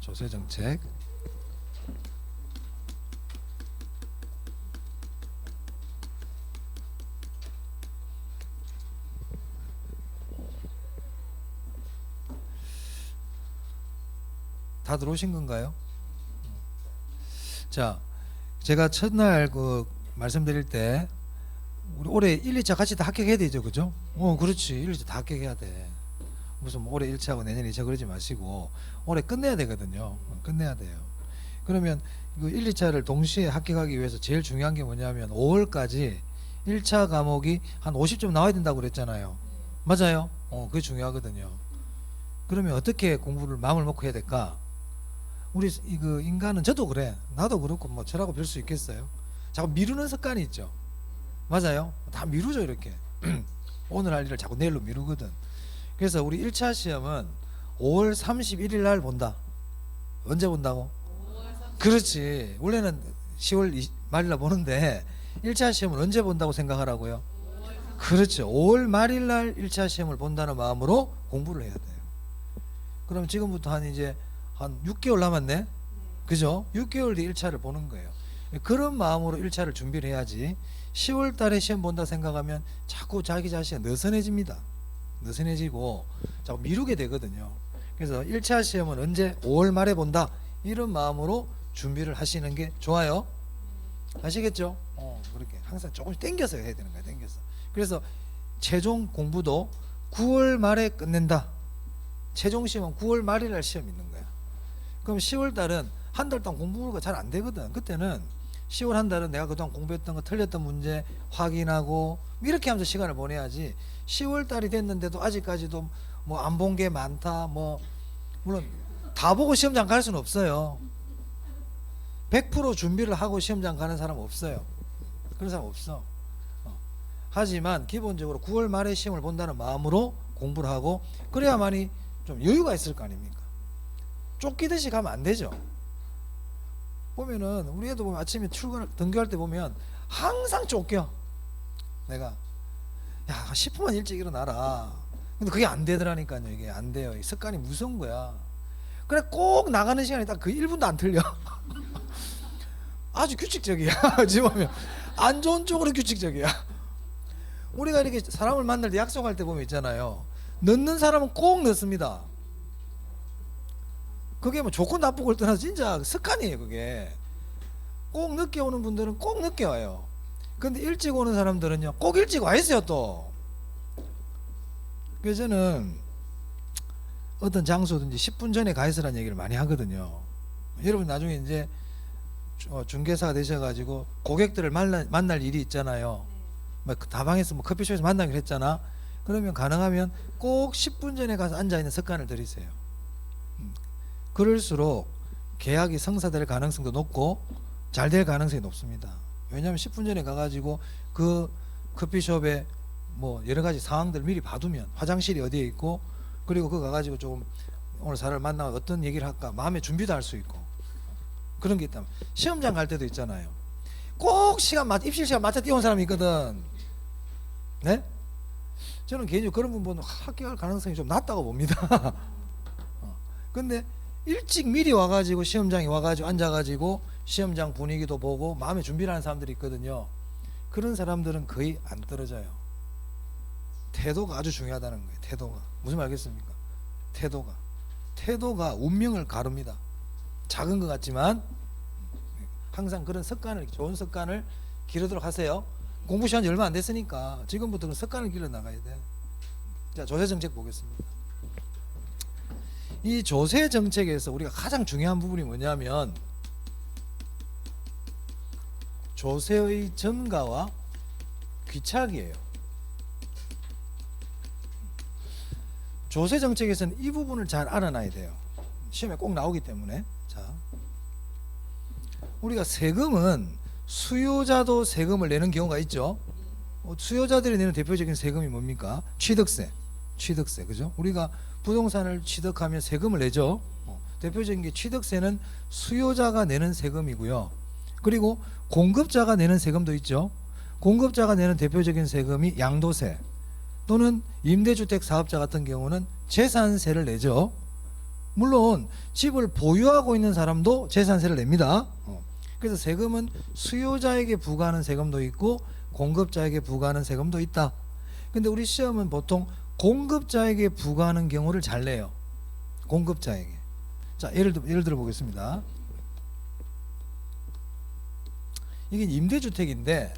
조세 정책. 다 들어오신 건가요? 자, 제가 첫날 그 말씀드릴 때 우리 올해 1, 2차 같이 다 합격해야 되죠, 그죠? 그렇지. 1, 2차 다 합격해야 돼. 무슨 뭐 올해 1차고 내년 2차 그러지 마시고 올해 끝내야 되거든요. 끝내야 돼요. 그러면 그 1, 2차를 동시에 합격하기 위해서 제일 중요한 게 뭐냐면 5월까지 1차 과목이 한 50점 나와야 된다고 그랬잖아요. 맞아요? 그게 중요하거든요. 그러면 어떻게 공부를 마음을 먹고 해야 될까? 우리 그 인간은 저도 그래. 나도 그렇고 뭐 저라고 별 수 있겠어요. 자꾸 미루는 습관이 있죠. 맞아요? 다 미루죠, 이렇게. 오늘 할 일을 자꾸 내일로 미루거든. 그래서 우리 1차 시험은 5월 31일 날 본다. 언제 본다고? 그렇지. 원래는 10월 말일 날 보는데 1차 시험은 언제 본다고 생각하라고요? 그렇죠. 5월 말일 날 1차 시험을 본다는 마음으로 공부를 해야 돼요. 그럼 지금부터 한 6개월 남았네? 그죠? 6개월 뒤 1차를 보는 거예요. 그런 마음으로 1차를 준비를 해야지 10월 달에 시험 본다 생각하면 자꾸 자기 자신이 느슨해집니다. 느슨해지고 자꾸 미루게 되거든요. 그래서 1차 시험은 언제? 5월 말에 본다. 이런 마음으로 준비를 하시는 게 좋아요. 아시겠죠? 그렇게 항상 조금씩 당겨서 해야 되는 거야. 당겨서. 그래서 최종 공부도 9월 말에 끝낸다. 최종 시험은 9월 말일 날 시험 있는 거야. 그럼 10월 달은 한 달 동안 공부가 잘 안 되거든. 그때는 10월 한 달은 내가 그동안 공부했던 거 틀렸던 문제 확인하고 이렇게 하면서 시간을 보내야지 10월 달이 됐는데도 아직까지도 뭐 안 본 게 많다. 뭐 물론 다 보고 시험장 갈 수는 없어요. 100% 준비를 하고 시험장 가는 사람 없어요. 그런 사람 없어. 하지만 기본적으로 9월 말에 시험을 본다는 마음으로 공부를 하고 그래야만이 좀 여유가 있을 거 아닙니까? 쫓기듯이 가면 안 되죠. 보면은 우리 애도 보면 아침에 등교할 때 보면 항상 쫓겨. 내가 야 10분만 일찍 일어나라. 근데 그게 안 되더라니까요. 이게 안 돼요. 이 습관이 무서운 거야. 그래 꼭 나가는 시간이 딱 그 1분도 안 틀려. 아주 규칙적이야. 지금 보면 안 좋은 쪽으로 규칙적이야. 우리가 이렇게 사람을 만날 때 약속할 때 보면 있잖아요. 늦는 사람은 꼭 늦습니다. 그게 뭐 좋고 나쁘고를 떠나서 진짜 습관이에요. 그게 꼭 늦게 오는 분들은 꼭 늦게 와요. 근데 일찍 오는 사람들은요 꼭 일찍 와 있어요. 또 그래서 저는 어떤 장소든지 10분 전에 가 있으라는 얘기를 많이 하거든요. 여러분 나중에 이제 중개사가 되셔가지고 고객들을 만날 일이 있잖아요. 뭐 다방에서 뭐 커피숍에서 만나기로 했잖아. 그러면 가능하면 꼭 10분 전에 가서 앉아있는 습관을 들이세요. 그럴수록 계약이 성사될 가능성도 높고 잘 될 가능성이 높습니다. 왜냐하면 10분 전에 가가지고 그 커피숍에 뭐 여러 가지 상황들 미리 봐두면 화장실이 어디에 있고 그리고 그 가가지고 조금 오늘 사람을 만나서 어떤 얘기를 할까 마음의 준비도 할 수 있고 그런 게 있다면 시험장 갈 때도 있잖아요. 꼭 입실 시간 맞춰 뛰어온 사람이 있거든. 네? 저는 개인적으로 그런 분 보면 합격할 가능성이 좀 낮다고 봅니다. 근데 일찍 미리 와가지고 시험장에 와가지고 앉아가지고 시험장 분위기도 보고 마음의 준비를 하는 사람들이 있거든요. 그런 사람들은 거의 안 떨어져요. 태도가 아주 중요하다는 거예요. 태도가 무슨 말 알겠습니까? 태도가 운명을 가릅니다. 작은 것 같지만 항상 그런 습관을 좋은 습관을 기르도록 하세요. 공부 시간이 얼마 안 됐으니까 지금부터 그 습관을 길러 나가야 돼. 자, 조세 정책 보겠습니다. 이 조세 정책에서 우리가 가장 중요한 부분이 뭐냐면 조세의 전가와 귀착이에요. 조세 정책에서는 이 부분을 잘 알아놔야 돼요. 시험에 꼭 나오기 때문에. 자, 우리가 세금은 수요자도 세금을 내는 경우가 있죠. 수요자들이 내는 대표적인 세금이 뭡니까? 취득세, 그죠? 우리가 부동산을 취득하면 세금을 내죠. 대표적인 게 취득세는 수요자가 내는 세금이고요. 그리고 공급자가 내는 세금도 있죠. 공급자가 내는 대표적인 세금이 양도세 또는 임대주택 사업자 같은 경우는 재산세를 내죠. 물론 집을 보유하고 있는 사람도 재산세를 냅니다. 그래서 세금은 수요자에게 부과하는 세금도 있고 공급자에게 부과하는 세금도 있다. 근데 우리 시험은 보통 공급자에게 부과하는 경우를 잘 내요. 공급자에게. 자, 예를 들어 보겠습니다. 이게 임대주택인데,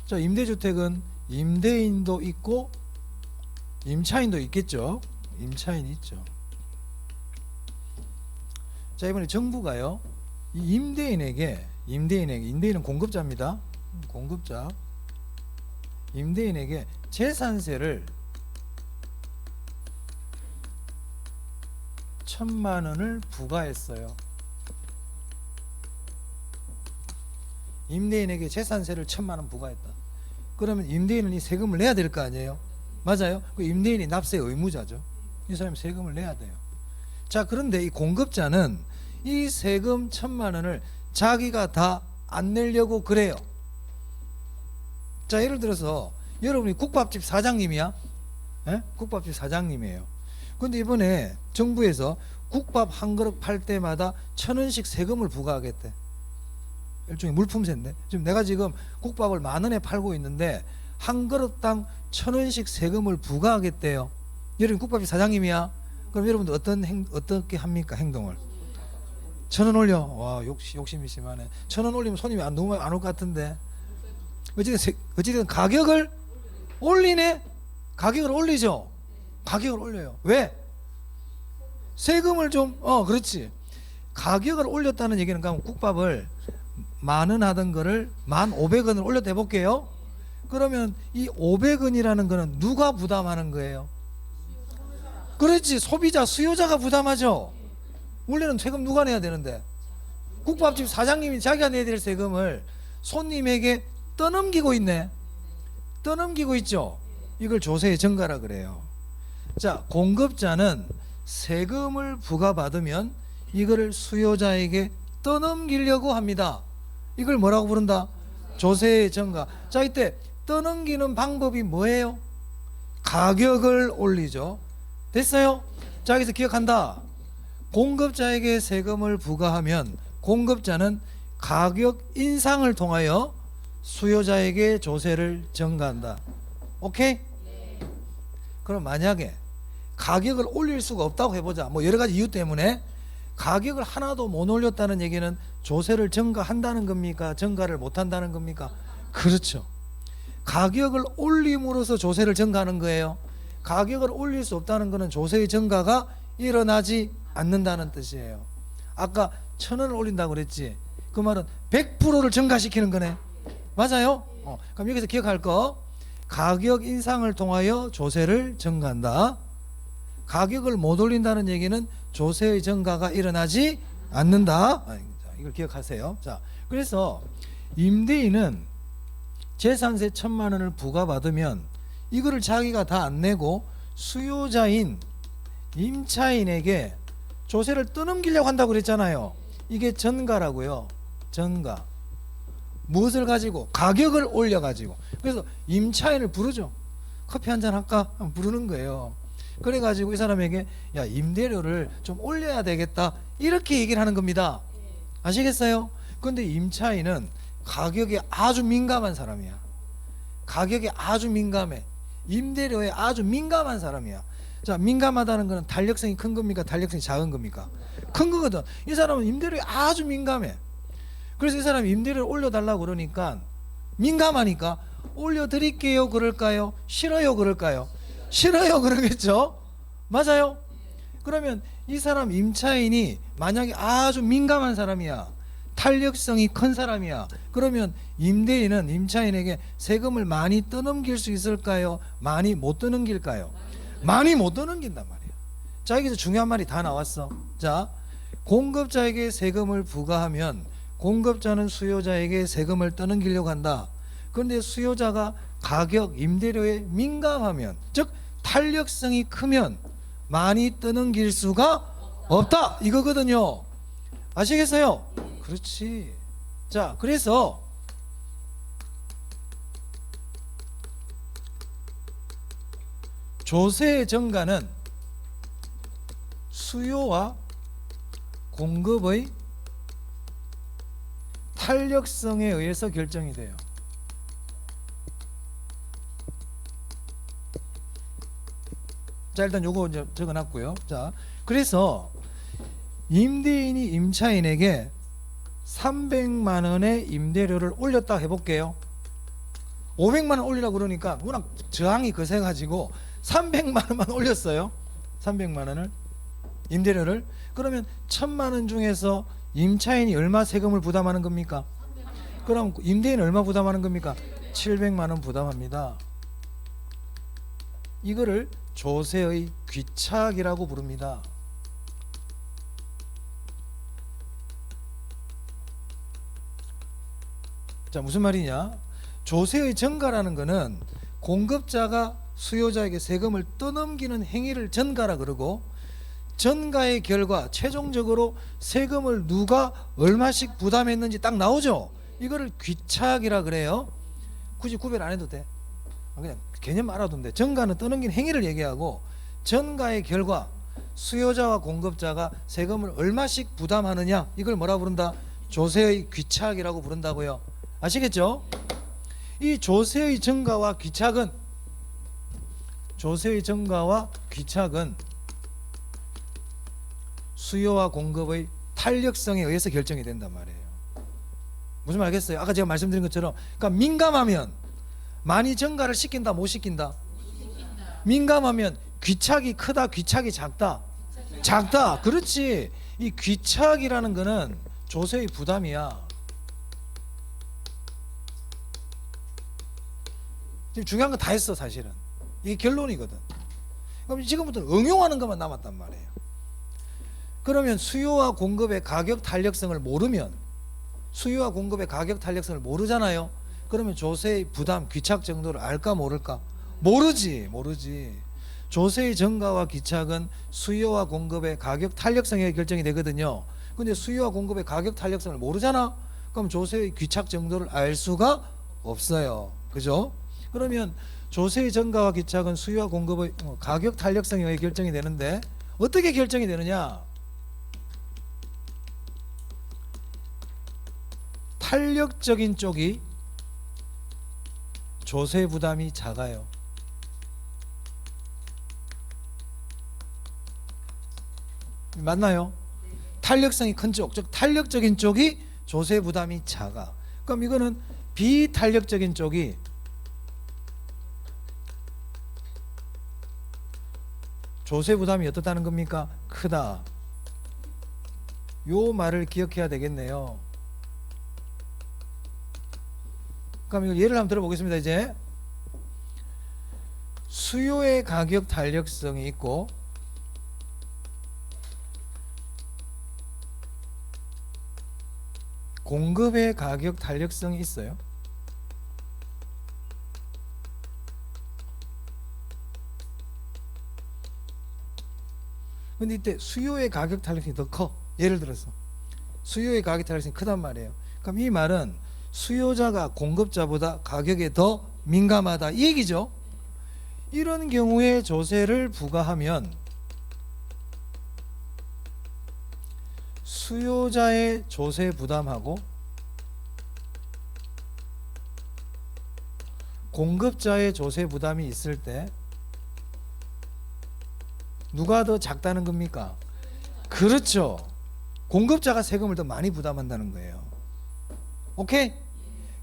자, 임대주택은 임대인도 있고 임차인도 있겠죠. 임차인이 있죠. 자, 이번에 정부가요, 이 임대인은 공급자입니다. 공급자. 임대인에게 재산세를 1,000만 원을 부과했어요. 임대인에게 재산세를 1,000만 원 부과했다. 그러면 임대인은 이 세금을 내야 될 거 아니에요? 맞아요? 그 임대인이 납세 의무자죠. 이 사람이 세금을 내야 돼요. 자, 그런데 이 공급자는 이 세금 1,000만 원을 자기가 다 안 내려고 그래요. 자, 예를 들어서 여러분이 국밥집 사장님이야? 예? 국밥집 사장님이에요. 근데 이번에 정부에서 국밥 한 그릇 팔 때마다 1,000원씩 세금을 부과하겠대. 일종의 물품세인데, 지금 내가 지금 국밥을 10,000원에 팔고 있는데 한 그릇당 1,000원씩 세금을 부과하겠대요. 여러분 국밥집 사장님이야? 그럼 여러분들 어떻게 합니까? 행동을 1,000원 올려. 와, 욕심이 심하네. 1,000원 올리면 손님이 너무 안 올 것 같은데. 어쨌든 가격을 올리네. 가격을 올리죠. 가격을 올려요. 왜? 세금을 좀 그렇지. 가격을 올렸다는 얘기는, 그럼 국밥을 10,000원 하던 거를 1,500원을 올렸다 해볼게요. 그러면 이 500원이라는 거는 누가 부담하는 거예요? 그렇지, 소비자, 수요자가 부담하죠. 원래는 세금 누가 내야 되는데, 국밥집 사장님이 자기가 내야 될 세금을 손님에게 떠넘기고 있네. 떠넘기고 있죠. 이걸 조세의 전가라 그래요. 자, 공급자는 세금을 부과받으면 이거를 수요자에게 떠넘기려고 합니다. 이걸 뭐라고 부른다? 조세의 전가. 자, 이때 떠넘기는 방법이 뭐예요? 가격을 올리죠. 됐어요? 자, 여기서 기억한다. 공급자에게 세금을 부과하면 공급자는 가격 인상을 통하여 수요자에게 조세를 전가한다. 오케이? 그럼 만약에 가격을 올릴 수가 없다고 해보자. 뭐 여러 가지 이유 때문에 가격을 하나도 못 올렸다는 얘기는 조세를 전가한다는 겁니까? 전가를 못한다는 겁니까? 그렇죠. 가격을 올림으로써 조세를 전가하는 거예요. 가격을 올릴 수 없다는 것은 조세의 전가가 일어나지 않는다는 뜻이에요. 아까 1,000원을 올린다고 그랬지. 그 말은 100%를 전가시키는 거네. 맞아요? 그럼 여기서 기억할 거, 가격 인상을 통하여 조세를 전가한다. 가격을 못 올린다는 얘기는 조세의 전가가 일어나지 않는다. 이걸 기억하세요. 자, 그래서 임대인은 재산세 1,000만 원을 부과받으면 이거를 자기가 다 안 내고 수요자인 임차인에게 조세를 떠넘기려고 한다고 그랬잖아요. 이게 전가라고요. 전가. 무엇을 가지고? 가격을 올려가지고. 그래서 임차인을 부르죠. 커피 한잔 할까? 부르는 거예요. 그래가지고 이 사람에게, 야, 임대료를 좀 올려야 되겠다, 이렇게 얘기를 하는 겁니다. 아시겠어요? 근데 임차인은 가격에 아주 민감한 사람이야. 가격에 아주 민감해. 임대료에 아주 민감한 사람이야. 자, 민감하다는 것은 탄력성이 큰 겁니까? 탄력성이 작은 겁니까? 큰 거거든. 이 사람은 임대료에 아주 민감해. 그래서 이 사람이 임대료를 올려달라고 그러니까, 민감하니까 올려드릴게요 그럴까요? 싫어요 그럴까요? 싫어요 그러겠죠? 맞아요? 그러면 이 사람 임차인이 만약에 아주 민감한 사람이야, 탄력성이 큰 사람이야, 그러면 임대인은 임차인에게 세금을 많이 떠넘길 수 있을까요? 많이 못 떠넘길까요? 많이 못 떠넘긴단 말이야. 자, 여기서 중요한 말이 다 나왔어. 자, 공급자에게 세금을 부과하면 공급자는 수요자에게 세금을 떠넘기려고 한다. 그런데 수요자가 가격, 임대료에 민감하면, 즉 탄력성이 크면 많이 떠넘길 수가 없다, 이거거든요. 아시겠어요? 그렇지. 자, 그래서 조세의 증가는 수요와 공급의 탄력성에 의해서 결정이 돼요. 자, 일단 요거 이제 적어놨고요. 자, 그래서 임대인이 임차인에게 300만 원의 임대료를 올렸다 해볼게요. 500만 원 올리라고 그러니까 워낙 저항이 거세가지고 300만 원만 올렸어요. 300만 원을 임대료를. 그러면 1000만 원 중에서 임차인이 얼마 세금을 부담하는 겁니까? 그럼 임대인은 얼마 부담하는 겁니까? 700만 원 부담합니다. 이거를 조세의 귀착이라고 부릅니다. 자, 무슨 말이냐? 조세의 전가라는 것은 공급자가 수요자에게 세금을 떠넘기는 행위를 전가라 그러고, 전가의 결과 최종적으로 세금을 누가 얼마씩 부담했는지 딱 나오죠. 이거를 귀착이라 그래요. 굳이 구별 안 해도 돼. 그냥 개념 알아두면 돼. 전가는 떠넘긴 행위를 얘기하고, 전가의 결과 수요자와 공급자가 세금을 얼마씩 부담하느냐, 이걸 뭐라 부른다? 조세의 귀착이라고 부른다고요. 아시겠죠? 이 조세의 증가와 귀착은 수요와 공급의 탄력성에 의해서 결정이 된단 말이에요. 무슨 말 알겠어요? 아까 제가 말씀드린 것처럼, 그러니까 민감하면 많이 증가를 시킨다, 못 시킨다? 민감하면 귀착이 크다, 귀착이 작다? 작다. 그렇지. 이 귀착이라는 거는 조세의 부담이야. 지금 중요한 거 다 했어, 사실은. 이게 결론이거든. 그럼 지금부터 응용하는 것만 남았단 말이에요. 그러면 수요와 공급의 가격 탄력성을 모르면, 수요와 공급의 가격 탄력성을 모르잖아요. 그러면 조세의 부담, 귀착 정도를 알까 모를까? 모르지. 조세의 증가와 귀착은 수요와 공급의 가격 탄력성에 결정이 되거든요. 근데 수요와 공급의 가격 탄력성을 모르잖아. 그럼 조세의 귀착 정도를 알 수가 없어요. 그죠? 그러면 조세의 증가와 귀착은 수요와 공급의 가격 탄력성에 의해 결정이 되는데, 어떻게 결정이 되느냐? 탄력적인 쪽이 조세 부담이 작아요. 맞나요? 탄력성이 큰 쪽, 즉 탄력적인 쪽이 조세 부담이 작아. 그럼 이거는 비탄력적인 쪽이 조세 부담이 어떻다는 겁니까? 크다. 요 말을 기억해야 되겠네요. 그럼 이거 예를 한번 들어보겠습니다. 이제 수요의 가격 탄력성이 있고 공급의 가격 탄력성이 있어요. 근데 이때 수요의 가격 탄력성이 더 커. 예를 들어서 수요의 가격 탄력성이 크단 말이에요. 그럼 이 말은 수요자가 공급자보다 가격에 더 민감하다, 이 얘기죠. 이런 경우에 조세를 부과하면 수요자의 조세 부담하고 공급자의 조세 부담이 있을 때 누가 더 작다는 겁니까? 그렇죠. 공급자가 세금을 더 많이 부담한다는 거예요. 오케이?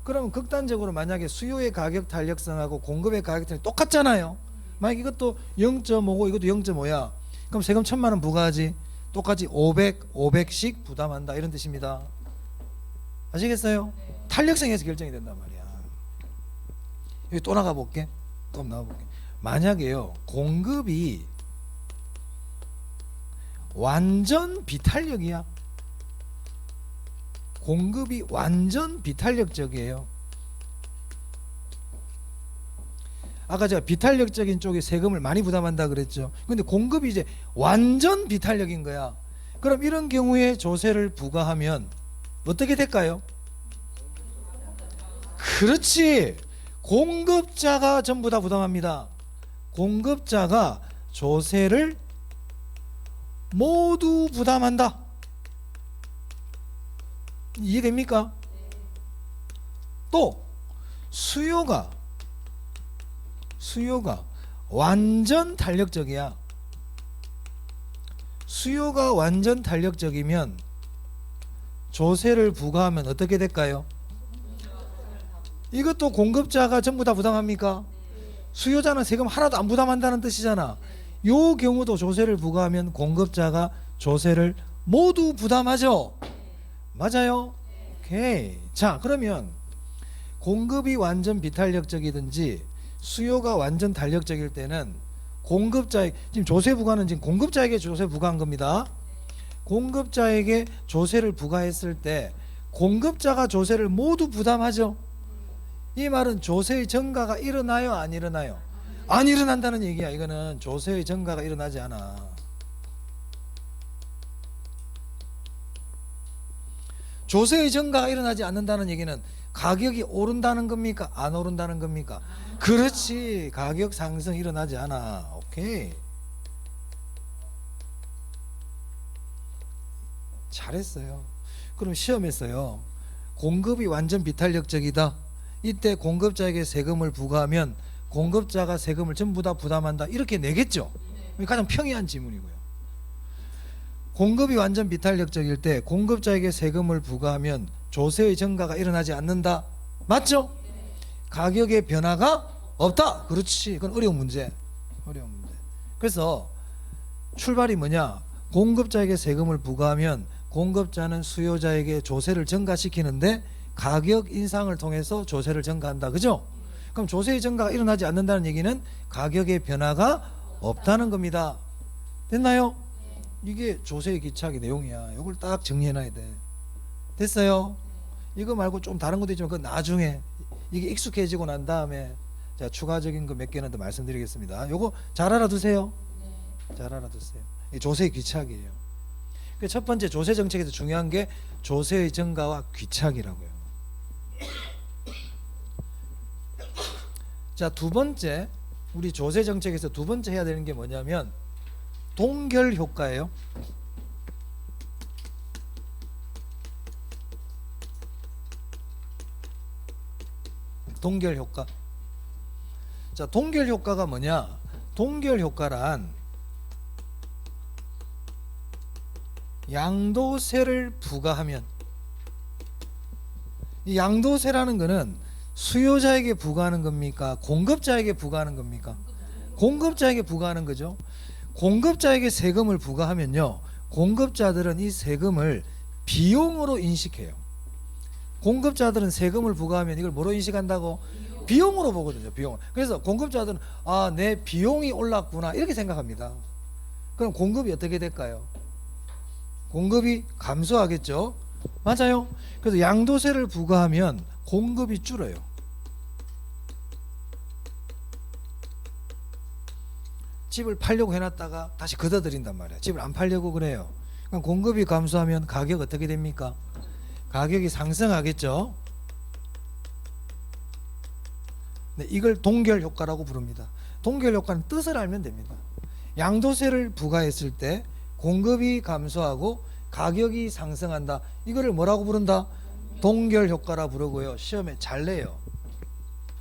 그러면 극단적으로 만약에 수요의 가격 탄력성하고 공급의 가격 탄력성이 똑같잖아요. 만약 이것도 0.5고 이것도 0.5야. 그럼 세금 1000만 원 부과하지. 똑같이 500씩 부담한다, 이런 뜻입니다. 아시겠어요? 탄력성에서 결정이 된단 말이야. 여기 또 나가 볼게. 또 나가 볼게. 만약에요, 공급이 완전 비탄력이야. 공급이 완전 비탄력적이에요. 아까 제가 비탄력적인 쪽에 세금을 많이 부담한다 그랬죠. 근데 공급이 이제 완전 비탄력인 거야. 그럼 이런 경우에 조세를 부과하면 어떻게 될까요? 그렇지. 공급자가 전부 다 부담합니다. 공급자가 조세를 모두 부담한다. 이해됩니까? 또 수요가 완전 탄력적이야. 수요가 완전 탄력적이면 조세를 부과하면 어떻게 될까요? 이것도 공급자가 전부 다 부담합니까? 수요자는 세금 하나도 안 부담한다는 뜻이잖아. 요 경우도 조세를 부과하면 공급자가 조세를 모두 부담하죠. 맞아요? 오케이. 자, 그러면 공급이 완전 비탄력적이든지 수요가 완전 탄력적일 때는 공급자에, 지금 조세 부과는 지금 공급자에게 조세 부과한 겁니다. 공급자에게 조세를 부과했을 때 공급자가 조세를 모두 부담하죠. 이 말은 조세의 증가가 일어나요, 안 일어나요? 안 일어난다는 얘기야. 이거는 조세의 증가가 일어나지 않아. 조세의 증가가 일어나지 않는다는 얘기는 가격이 오른다는 겁니까? 안 오른다는 겁니까? 그렇지. 가격 상승 일어나지 않아. 오케이. 잘했어요. 그럼 시험에서요, 공급이 완전 비탄력적이다. 이때 공급자에게 세금을 부과하면 공급자가 세금을 전부 다 부담한다. 이렇게 내겠죠. 가장 평이한 지문이고요. 공급이 완전 비탄력적일 때 공급자에게 세금을 부과하면 조세의 증가가 일어나지 않는다. 맞죠? 가격의 변화가 없다. 그렇지. 그건 어려운 문제. 그래서 출발이 뭐냐? 공급자에게 세금을 부과하면 공급자는 수요자에게 조세를 증가시키는데 가격 인상을 통해서 조세를 증가한다. 그죠? 그럼 조세의 증가가 일어나지 않는다는 얘기는 가격의 변화가 없다는 겁니다. 됐나요? 이게 조세의 기착의 내용이야. 이걸 딱 정리해놔야 돼. 됐어요? 이거 말고 좀 다른 것도 있지만 그건 나중에 이게 익숙해지고 난 다음에 자, 추가적인 거 몇 개는 더 말씀드리겠습니다. 요거 잘 알아두세요. 잘 알아두세요. 이 조세의 귀착이에요. 첫 번째 조세 정책에서 중요한 게 조세의 증가와 귀착이라고요. 자, 두 번째, 우리 조세 정책에서 두 번째 해야 되는 게 뭐냐면 동결 효과예요. 동결 효과. 자, 동결 효과가 뭐냐? 동결 효과란 양도세를 부과하면, 이 양도세라는 거는 수요자에게 부과하는 겁니까? 공급자에게 부과하는 겁니까? 공급자에게 부과하는 거죠. 공급자에게 세금을 부과하면요, 공급자들은 이 세금을 비용으로 인식해요. 공급자들은 세금을 부과하면 이걸 뭐로 인식한다고? 비용으로 보거든요. 비용. 그래서 공급자들은 아, 내 비용이 올랐구나 이렇게 생각합니다. 그럼 공급이 어떻게 될까요? 공급이 감소하겠죠. 맞아요. 그래서 양도세를 부과하면 공급이 줄어요. 집을 팔려고 해놨다가 다시 걷어들인단 말이야. 집을 안 팔려고 그래요. 그럼 공급이 감소하면 가격 어떻게 됩니까? 가격이 상승하겠죠. 네, 이걸 동결 효과라고 부릅니다. 동결 효과는 뜻을 알면 됩니다. 양도세를 부과했을 때 공급이 감소하고 가격이 상승한다. 이거를 뭐라고 부른다? 동결 효과라 부르고요. 시험에 잘 내요.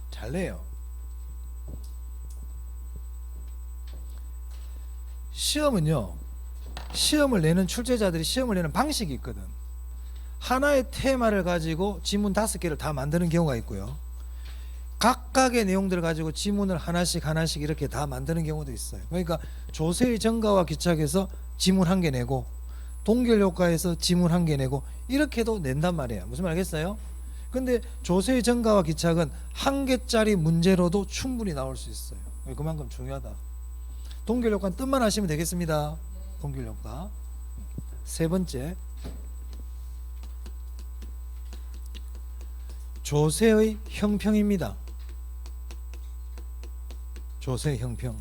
잘 내요. 시험은요, 시험을 내는 출제자들이 시험을 내는 방식이 있거든. 하나의 테마를 가지고 지문 5개를 다 만드는 경우가 있고요, 각각의 내용들을 가지고 지문을 하나씩 이렇게 다 만드는 경우도 있어요. 그러니까 조세의 증가와 귀착에서 지문 1개 내고 동결 효과에서 지문 1개 내고 이렇게도 낸단 말이에요. 무슨 말 알겠어요? 근데 조세의 증가와 귀착은 1개짜리 문제로도 충분히 나올 수 있어요. 그만큼 중요하다. 동결 효과는 뜻만 하시면 되겠습니다. 동결 효과. 세 번째, 조세의 형평입니다. 조세의 형평.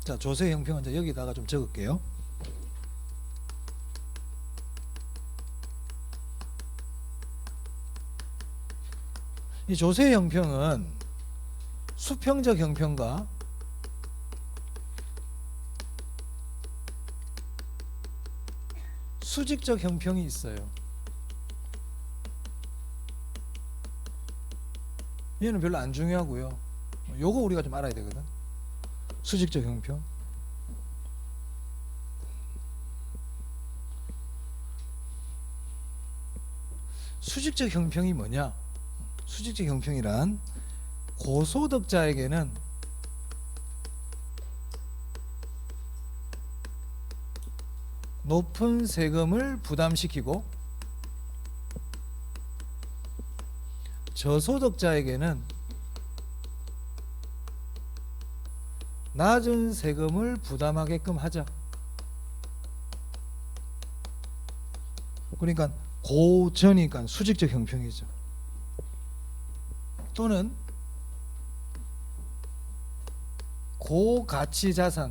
자, 조세의 형평은 이제 여기다가 좀 적을게요. 이 조세 형평은 수평적 형평과 수직적 형평이 있어요. 얘는 별로 안 중요하고요. 요거 우리가 좀 알아야 되거든. 수직적 형평. 수직적 형평이 뭐냐? 수직적 형평이란 고소득자에게는 높은 세금을 부담시키고 저소득자에게는 낮은 세금을 부담하게끔 하자. 그러니까 고전이니까 수직적 형평이죠. 또는 고가치 자산,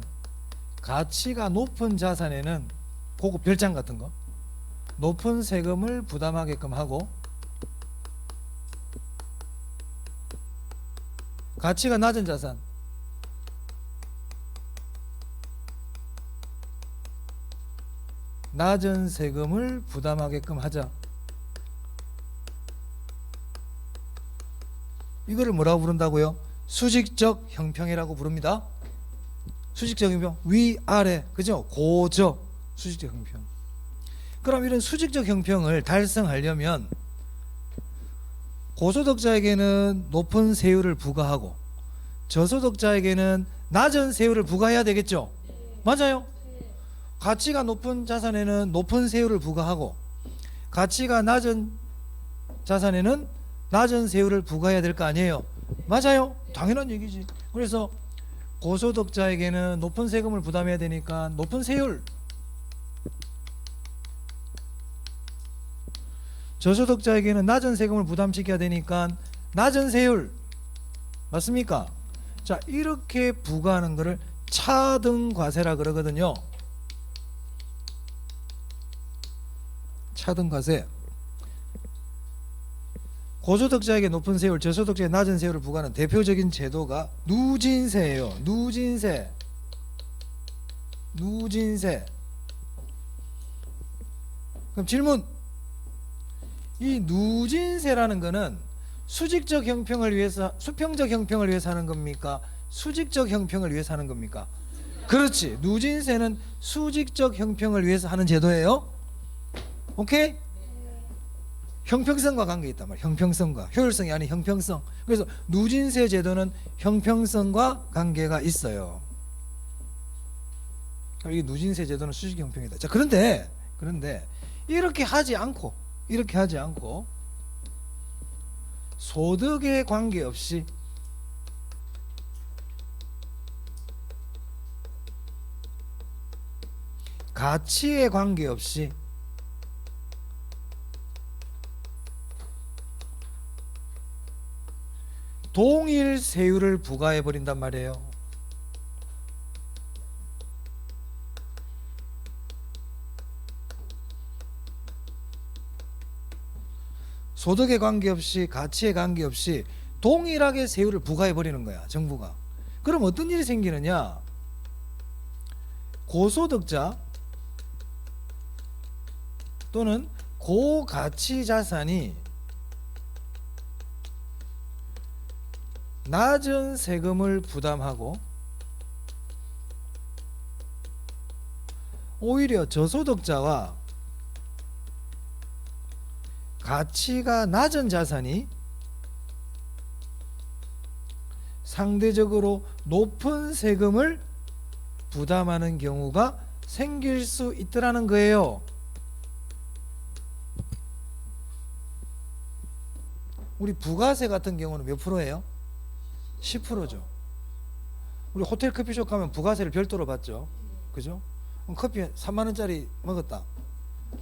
가치가 높은 자산에는 고급 별장 같은 거 높은 세금을 부담하게끔 하고, 가치가 낮은 자산, 낮은 세금을 부담하게끔 하자. 이거를 뭐라고 부른다고요? 수직적 형평이라고 부릅니다. 수직적 형평, 위아래, 그죠? 고저, 수직적 형평. 그럼 이런 수직적 형평을 달성하려면 고소득자에게는 높은 세율을 부과하고 저소득자에게는 낮은 세율을 부과해야 되겠죠? 맞아요? 가치가 높은 자산에는 높은 세율을 부과하고 가치가 낮은 자산에는 낮은 세율을 부과해야 될 거 아니에요? 맞아요? 당연한 얘기지. 그래서 고소득자에게는 높은 세금을 부담해야 되니까 높은 세율, 저소득자에게는 낮은 세금을 부담시켜야 되니까 낮은 세율. 맞습니까? 자, 이렇게 부과하는 것을 차등과세라 그러거든요. 차등과세. 고소득자에게 높은 세율, 저소득자에게 낮은 세율을 부과하는 대표적인 제도가 누진세예요. 누진세. 그럼 질문. 이 누진세라는 거는 수직적 형평을 위해서, 수평적 형평을 위해서 하는 겁니까? 수직적 형평을 위해서 하는 겁니까? 그렇지. 누진세는 수직적 형평을 위해서 하는 제도예요. 오케이? 형평성과 관계 있단 말이야. 형평성과, 효율성이 아닌 형평성. 그래서 누진세 제도는 형평성과 관계가 있어요. 이 누진세 제도는 수직 형평이다. 자, 그런데 이렇게 하지 않고 소득에 관계없이 가치에 관계없이 동일 세율을 부과해 버린단 말이에요. 소득에 관계없이 가치에 관계없이 동일하게 세율을 부과해 버리는 거야, 정부가. 그럼 어떤 일이 생기느냐? 고소득자 또는 고가치 자산이 낮은 세금을 부담하고 오히려 저소득자와 가치가 낮은 자산이 상대적으로 높은 세금을 부담하는 경우가 생길 수 있더라는 거예요. 우리 부가세 같은 경우는 몇 프로예요? 10%죠. 우리 호텔 커피숍 가면 부가세를 별도로 받죠. 그죠? 그럼 커피 3만 원짜리 먹었다.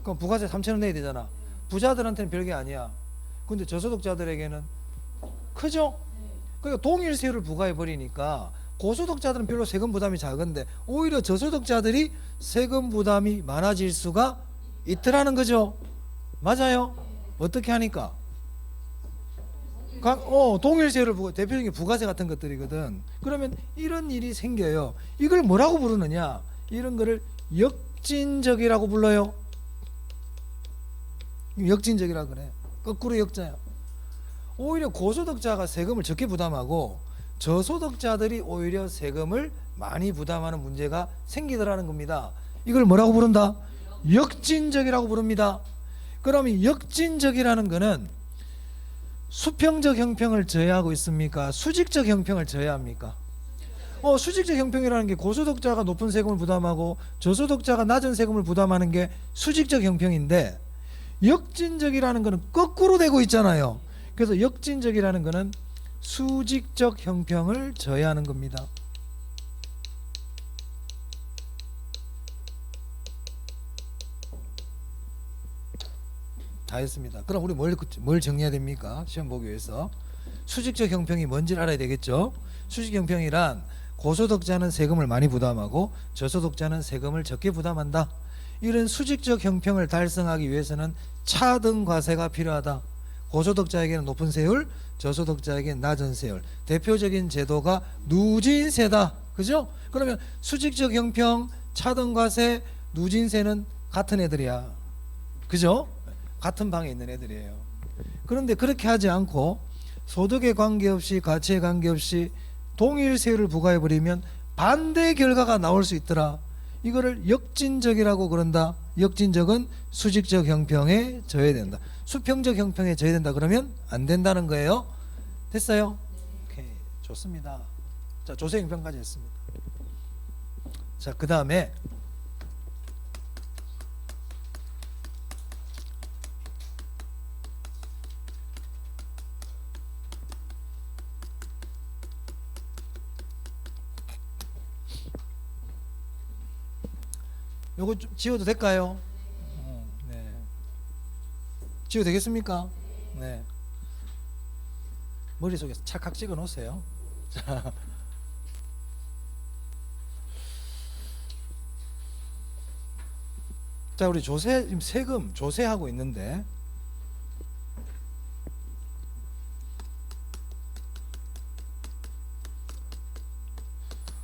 그럼 부가세 3천 원 내야 되잖아. 부자들한테는 별게 아니야. 근데 저소득자들에게는 크죠? 그러니까 동일 세율을 부과해 버리니까 고소득자들은 별로 세금 부담이 작은데 오히려 저소득자들이 세금 부담이 많아질 수가 있더라는 거죠. 맞아요? 어떻게 하니까? 동일세율을 대표적인 부가세 같은 것들이거든. 그러면 이런 일이 생겨요. 이걸 뭐라고 부르느냐? 이런 거를 역진적이라고 불러요. 역진적이라고 그래. 거꾸로 역자야. 오히려 고소득자가 세금을 적게 부담하고 저소득자들이 오히려 세금을 많이 부담하는 문제가 생기더라는 겁니다. 이걸 뭐라고 부른다? 역진적이라고 부릅니다. 그러면 역진적이라는 거는 수평적 형평을 저해하고 있습니까? 수직적 형평을 저해합니까? 수직적 형평이라는 게 고소득자가 높은 세금을 부담하고 저소득자가 낮은 세금을 부담하는 게 수직적 형평인데, 역진적이라는 거는 거꾸로 되고 있잖아요. 그래서 역진적이라는 거는 수직적 형평을 저해하는 겁니다. 다 했습니다. 그럼 우리 뭘 정리해야 됩니까? 시험 보기 위해서 수직적 형평이 뭔지를 알아야 되겠죠. 수직 형평이란 고소득자는 세금을 많이 부담하고 저소득자는 세금을 적게 부담한다. 이런 수직적 형평을 달성하기 위해서는 차등 과세가 필요하다. 고소득자에게는 높은 세율, 저소득자에게는 낮은 세율. 대표적인 제도가 누진세다. 그죠? 그러면 수직적 형평, 차등 과세, 누진세는 같은 애들이야. 그죠? 같은 방에 있는 애들이에요. 그런데 그렇게 하지 않고 소득에 관계없이 가치에 관계없이 동일 세율을 부과해버리면 반대 결과가 나올 수 있더라. 이거를 역진적이라고 그런다. 역진적은 수직적 형평에 저해된다. 수평적 형평에 저해된다 그러면 안 된다는 거예요. 됐어요? 오케이, 좋습니다. 자, 조세 형평까지 했습니다. 자, 그 다음에 요거 좀 지워도 될까요? 네. 지워도 되겠습니까? 네. 머릿속에 찰칵 찍어 놓으세요. 자, 우리 지금 세금 조세하고 있는데,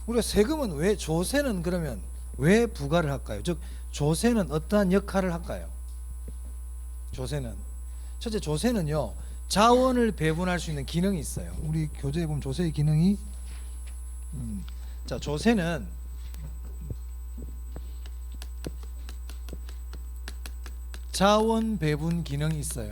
우리가 세금은 왜, 조세는 그러면 왜 부과를 할까요? 즉 조세는 어떠한 역할을 할까요? 조세는 첫째, 조세는요 자원을 배분할 수 있는 기능이 있어요. 우리 교재에 보면 조세의 기능이 자, 조세는 자원 배분 기능이 있어요.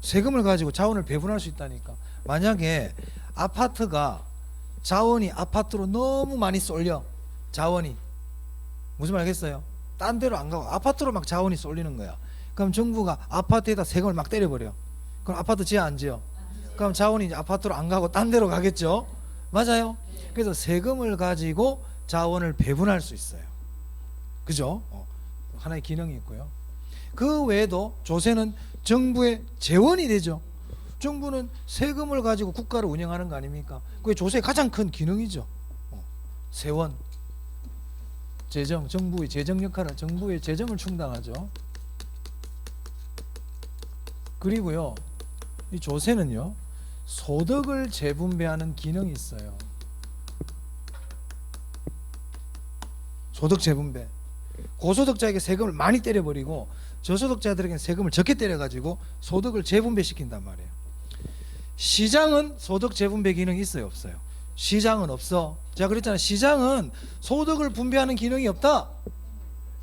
세금을 가지고 자원을 배분할 수 있다니까. 만약에 아파트가 자원이 아파트로 너무 많이 쏠려, 자원이 무슨 말 알겠어요? 딴 데로 안 가고 아파트로 막 자원이 쏠리는 거야. 그럼 정부가 아파트에다 세금을 막 때려버려. 그럼 아파트 지어 안 지어? 그럼 자원이 이제 아파트로 안 가고 딴 데로 가겠죠. 맞아요. 그래서 세금을 가지고 자원을 배분할 수 있어요. 그죠? 하나의 기능이 있고요. 그 외에도 조세는 정부의 재원이 되죠. 정부는 세금을 가지고 국가를 운영하는 거 아닙니까? 그게 조세의 가장 큰 기능이죠. 세원, 재정, 정부의 재정 역할은 정부의 재정을 충당하죠. 그리고요, 이 조세는요 소득을 재분배하는 기능이 있어요. 소득 재분배. 고소득자에게 세금을 많이 때려버리고 저소득자들에게는 세금을 적게 때려가지고 소득을 재분배시킨단 말이에요. 시장은 소득 재분배 기능이 있어요, 없어요? 시장은 없어. 제가 그랬잖아요. 시장은 소득을 분배하는 기능이 없다.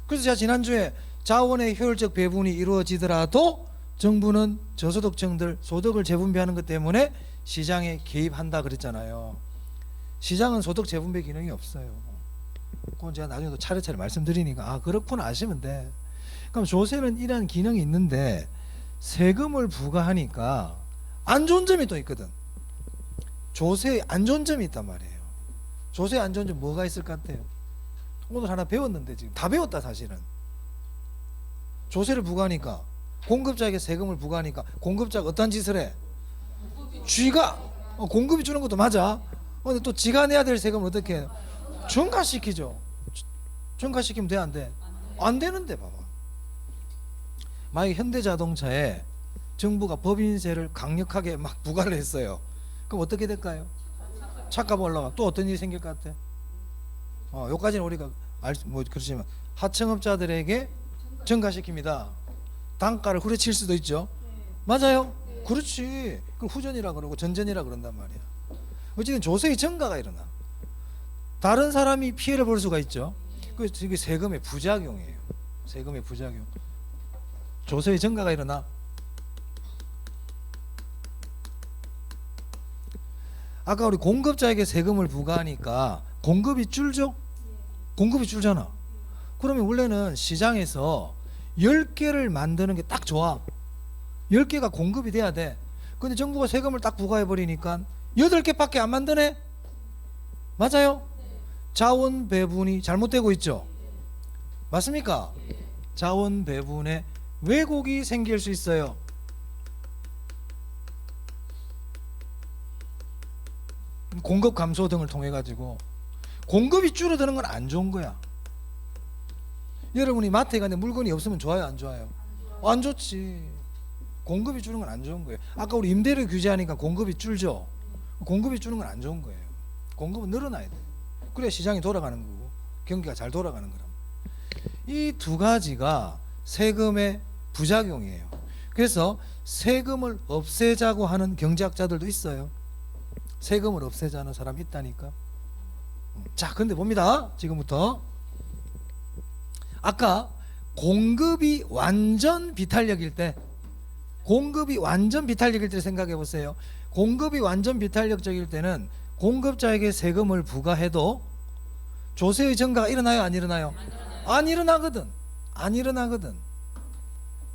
그래서 제가 지난주에 자원의 효율적 배분이 이루어지더라도 정부는 저소득층들 소득을 재분배하는 것 때문에 시장에 개입한다 그랬잖아요. 시장은 소득 재분배 기능이 없어요. 그건 제가 나중에 또 차례차례 말씀드리니까 그렇구나 아시면 돼. 그럼 조세는 이러한 기능이 있는데 세금을 부과하니까 안 좋은 점이 또 있거든. 조세에 안 좋은 점이 있단 말이에요. 조세에 안 좋은 점 뭐가 있을 것 같아요? 오늘 하나 배웠는데 지금 다 배웠다 사실은. 조세를 부과하니까 공급자에게 세금을 부과하니까 공급자가 어떤 짓을 해? 쥐가 공급이 주는 것도 맞아. 근데 또 지가 내야 될 세금을 어떻게 해요? 증가시키죠. 증가시키면 돼 안 돼? 안 되는데 봐봐. 만약 현대자동차에 정부가 법인세를 강력하게 막 부과를 했어요. 그럼 어떻게 될까요? 차값 올라가. 또 어떤 일이 생길 것 같아? 여기까지는 우리가 뭐 그렇지만 하청업자들에게 증가시킵니다. 단가를 후려칠 수도 있죠. 맞아요? 그렇지. 그걸 후전이라 그러고 전전이라 그런단 말이야. 어쨌든 조세의 증가가 일어나. 다른 사람이 피해를 볼 수가 있죠. 그게 세금의 부작용이에요. 세금의 부작용. 조세의 증가가 일어나. 아까 우리 공급자에게 세금을 부과하니까 공급이 줄죠? 공급이 줄잖아. 그러면 원래는 시장에서 10개를 만드는 게 딱 좋아. 10개가 공급이 돼야 돼. 근데 정부가 세금을 딱 부과해 버리니까 8개밖에 안 만드네? 맞아요? 자원 배분이 잘못되고 있죠? 맞습니까? 자원 배분에 왜곡이 생길 수 있어요. 공급 감소 등을 통해 가지고 공급이 줄어드는 건 안 좋은 거야. 여러분이 마트에 가는데 물건이 없으면 좋아요, 안 좋아요? 안 좋지. 공급이 줄는 건 안 좋은 거예요. 아까 우리 임대료 규제하니까 공급이 줄죠. 공급이 줄는 건 안 좋은 거예요. 공급은 늘어나야 돼. 그래야 시장이 돌아가는 거고 경기가 잘 돌아가는 거라. 이 두 가지가 세금의 부작용이에요. 그래서 세금을 없애자고 하는 경제학자들도 있어요. 세금을 없애자는 사람이 있다니까. 자, 근데 봅니다. 지금부터 아까 공급이 완전 비탄력일 때, 공급이 완전 비탄력일 때 생각해 보세요. 공급이 완전 비탄력적일 때는 공급자에게 세금을 부과해도 조세의 증가가 일어나요, 안 일어나요? 안 일어나거든. 안 일어나거든.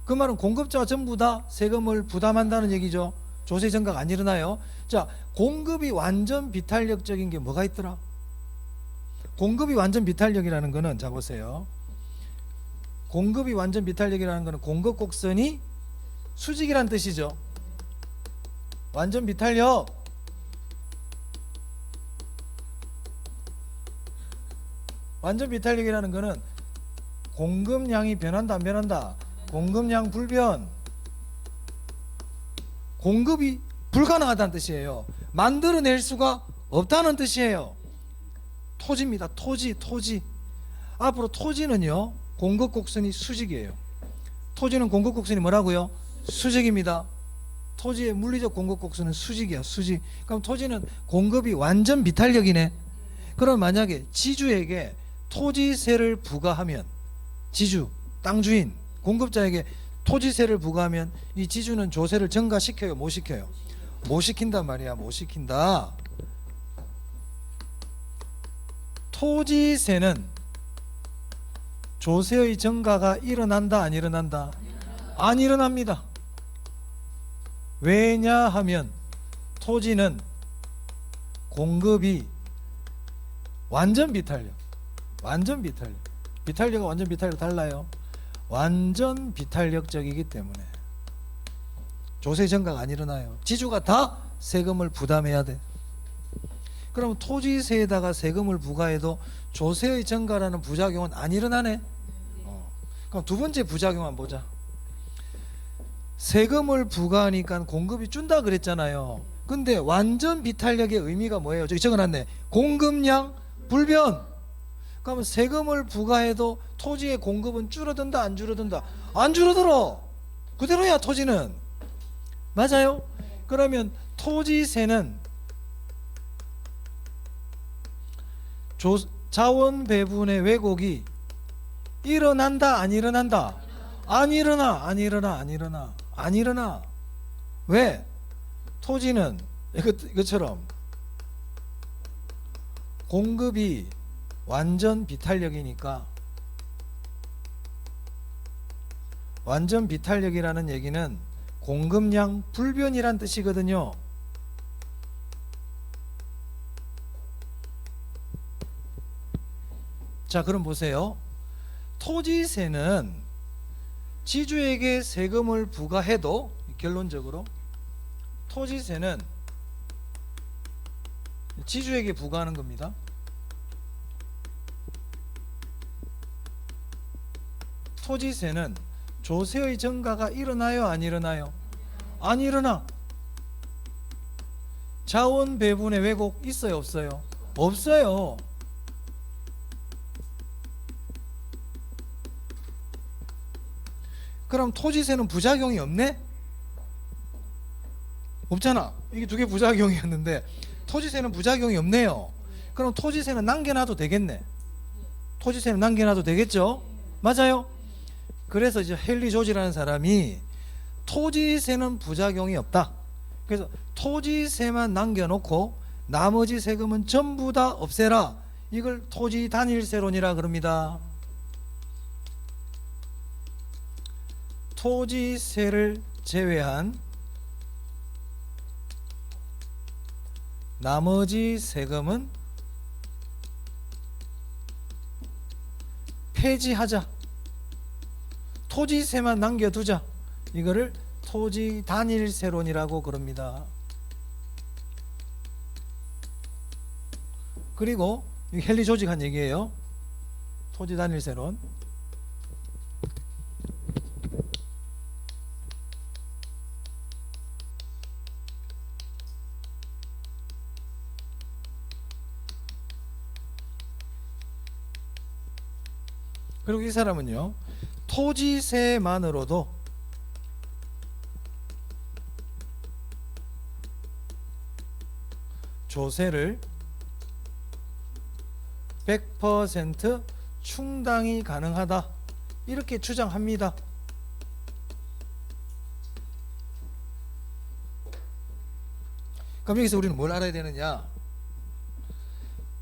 그 말은 공급자가 전부 다 세금을 부담한다는 얘기죠. 조세 증가가 안 일어나요. 자, 공급이 완전 비탄력적인 게 뭐가 있더라? 공급이 완전 비탄력이라는 거는, 자 보세요. 공급이 완전 비탄력이라는 거는 공급 곡선이 수직이란 뜻이죠. 완전 비탄력. 완전 비탄력이라는 거는 공급량이 변한다, 안 변한다? 공급량 불변. 공급이 불가능하다는 뜻이에요. 만들어낼 수가 없다는 뜻이에요. 토지입니다. 토지. 앞으로 토지는요, 공급 곡선이 수직이에요. 토지는 공급 곡선이 뭐라고요? 수직입니다. 토지의 물리적 공급 곡선은 수직이야, 수직. 그럼 토지는 공급이 완전 비탄력이네. 그럼 만약에 지주에게 토지세를 부과하면, 지주, 땅 주인, 공급자에게 토지세를 부과하면 이 지주는 조세를 증가시켜요, 못 시켜요? 못 시킨단 말이야. 못 시킨다. 토지세는 조세의 증가가 일어난다, 안 일어난다? 안 일어납니다. 왜냐하면 토지는 공급이 완전 비탄력, 완전 비탄력, 비탄력과 완전 비탄력 달라요. 완전 비탄력적이기 때문에 조세 증가가 안 일어나요. 지주가 다 세금을 부담해야 돼. 그럼 토지세에다가 세금을 부과해도 조세의 증가라는 부작용은 안 일어나네. 그럼 두 번째 부작용 한번 보자. 세금을 부과하니까 공급이 준다 그랬잖아요. 근데 완전 비탄력의 의미가 뭐예요? 저기 적어놨네. 공급량 불변. 그러면 세금을 부과해도 토지의 공급은 줄어든다, 안 줄어든다? 안 줄어들어. 그대로야, 토지는. 맞아요? 그러면 토지세는 자원 배분의 왜곡이 일어난다, 안 일어난다? 안 일어나, 안 일어나, 안 일어나, 안 일어나. 왜? 토지는 이것처럼 공급이 완전 비탄력이니까. 완전 비탄력이라는 얘기는 공급량 불변이란 뜻이거든요. 자, 그럼 보세요. 토지세는 지주에게 세금을 부과해도, 결론적으로 토지세는 지주에게 부과하는 겁니다. 토지세는 조세의 증가가 일어나요, 안 일어나요? 안 일어나. 자원 배분의 왜곡 있어요, 없어요? 없어요. 그럼 토지세는 부작용이 없네? 없잖아. 이게 두 개 부작용이었는데 토지세는 부작용이 없네요. 그럼 토지세는 남겨놔도 되겠네. 토지세는 남겨놔도 되겠죠? 맞아요? 그래서 이제 헨리 조지라는 사람이 토지세는 부작용이 없다. 그래서 토지세만 남겨놓고 나머지 세금은 전부 다 없애라. 이걸 토지 단일세론이라 그럽니다. 토지세를 제외한 나머지 세금은 폐지하자. 토지세만 남겨두자. 이거를 토지 단일세론이라고 그럽니다. 그리고 헨리 조지가 한 얘기예요. 토지 단일세론. 그리고 이 사람은요, 토지세만으로도 조세를 100% 충당이 가능하다. 이렇게 주장합니다. 그럼 여기서 우리는 뭘 알아야 되느냐?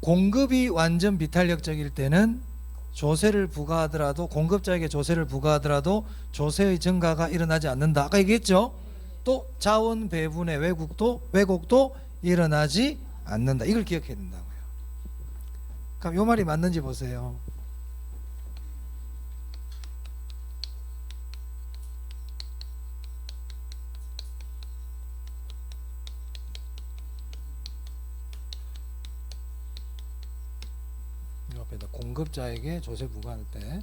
공급이 완전 비탄력적일 때는 조세를 부과하더라도, 공급자에게 조세를 부과하더라도 조세의 증가가 일어나지 않는다. 아까 얘기했죠? 또 자원 배분의 왜곡도 일어나지 않는다. 이걸 기억해야 된다고요. 그럼 이 말이 맞는지 보세요. 공급자에게 조세 부과할 때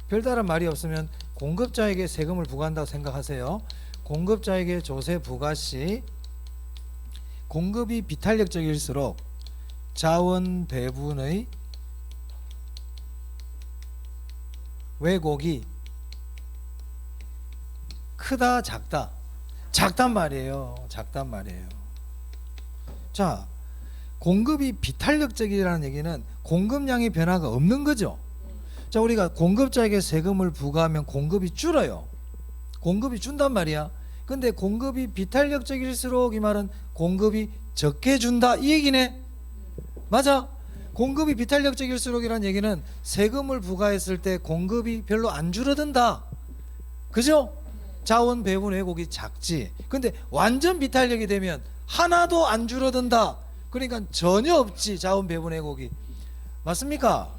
별다른 말이 없으면 공급자에게 세금을 부과한다고 생각하세요. 공급자에게 조세 부과 시 공급이 비탄력적일수록 자원 배분의 왜곡이 크다 작다? 작단 말이에요. 작단 말이에요. 자, 공급이 비탄력적이라는 얘기는 공급량의 변화가 없는 거죠. 자, 우리가 공급자에게 세금을 부과하면 공급이 줄어요. 공급이 준단 말이야. 근데 공급이 비탄력적일수록 이 말은 공급이 적게 준다 이 얘기네. 맞아. 공급이 비탄력적일수록이라는 얘기는 세금을 부과했을 때 공급이 별로 안 줄어든다. 그죠? 자원 배분 왜곡이 작지. 근데 완전 비탄력이 되면 하나도 안 줄어든다. 그러니까 전혀 없지. 자원 배분 왜곡이. 맞습니까?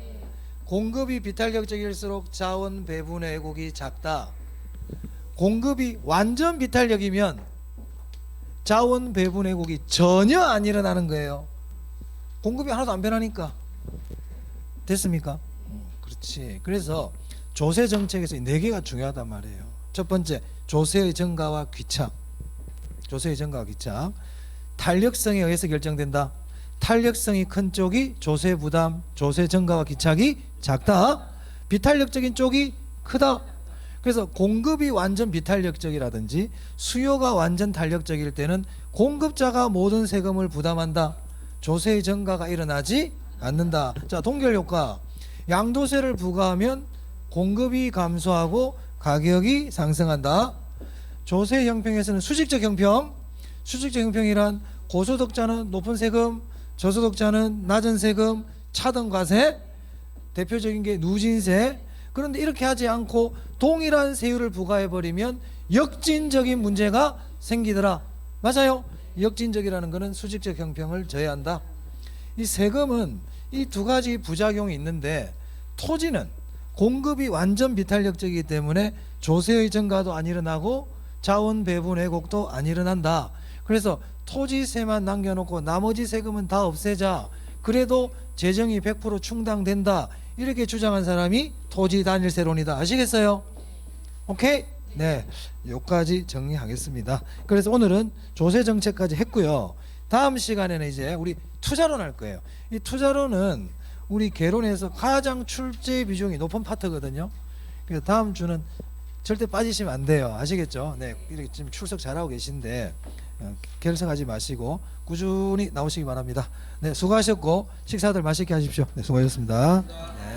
공급이 비탄력적일수록 자원 배분 왜곡이 작다. 공급이 완전 비탄력이면 자원 배분 왜곡이 전혀 안 일어나는 거예요. 공급이 하나도 안 변하니까. 됐습니까? 그렇지. 그래서 조세 정책에서 이 네 개가 중요하단 말이에요. 첫 번째, 조세의 증가와 귀착. 조세의 증가와 귀착. 탄력성에 의해서 결정된다. 탄력성이 큰 쪽이 조세 부담, 조세 증가와 귀착이 작다. 비탄력적인 쪽이 크다. 그래서 공급이 완전 비탄력적이라든지 수요가 완전 탄력적일 때는 공급자가 모든 세금을 부담한다. 조세의 증가가 일어나지 않는다. 자, 동결효과. 양도세를 부과하면 공급이 감소하고 가격이 상승한다. 조세 형평에서는 수직적 형평. 수직적 형평이란 고소득자는 높은 세금, 저소득자는 낮은 세금, 차등 과세, 대표적인 게 누진세. 그런데 이렇게 하지 않고 동일한 세율을 부과해버리면 역진적인 문제가 생기더라. 맞아요? 역진적이라는 것은 수직적 형평을 저해한다. 이 세금은 이 두 가지 부작용이 있는데, 토지는 공급이 완전 비탄력적이기 때문에 조세의 증가도 안 일어나고 자원 배분 왜곡도 안 일어난다. 그래서 토지세만 남겨놓고 나머지 세금은 다 없애자. 그래도 재정이 100% 충당된다. 이렇게 주장한 사람이 토지 단일세론이다. 아시겠어요? 오케이? 네, 여기까지 정리하겠습니다. 그래서 오늘은 조세 정책까지 했고요. 다음 시간에는 이제 우리 투자론 할 거예요. 이 투자론은 우리 개론에서 가장 출제 비중이 높은 파트거든요. 그래서 다음 주는 절대 빠지시면 안 돼요. 아시겠죠? 네, 이렇게 지금 출석 잘하고 계신데 결석하지 마시고 꾸준히 나오시기 바랍니다. 네, 수고하셨고 식사들 맛있게 하십시오. 네, 수고하셨습니다. 네.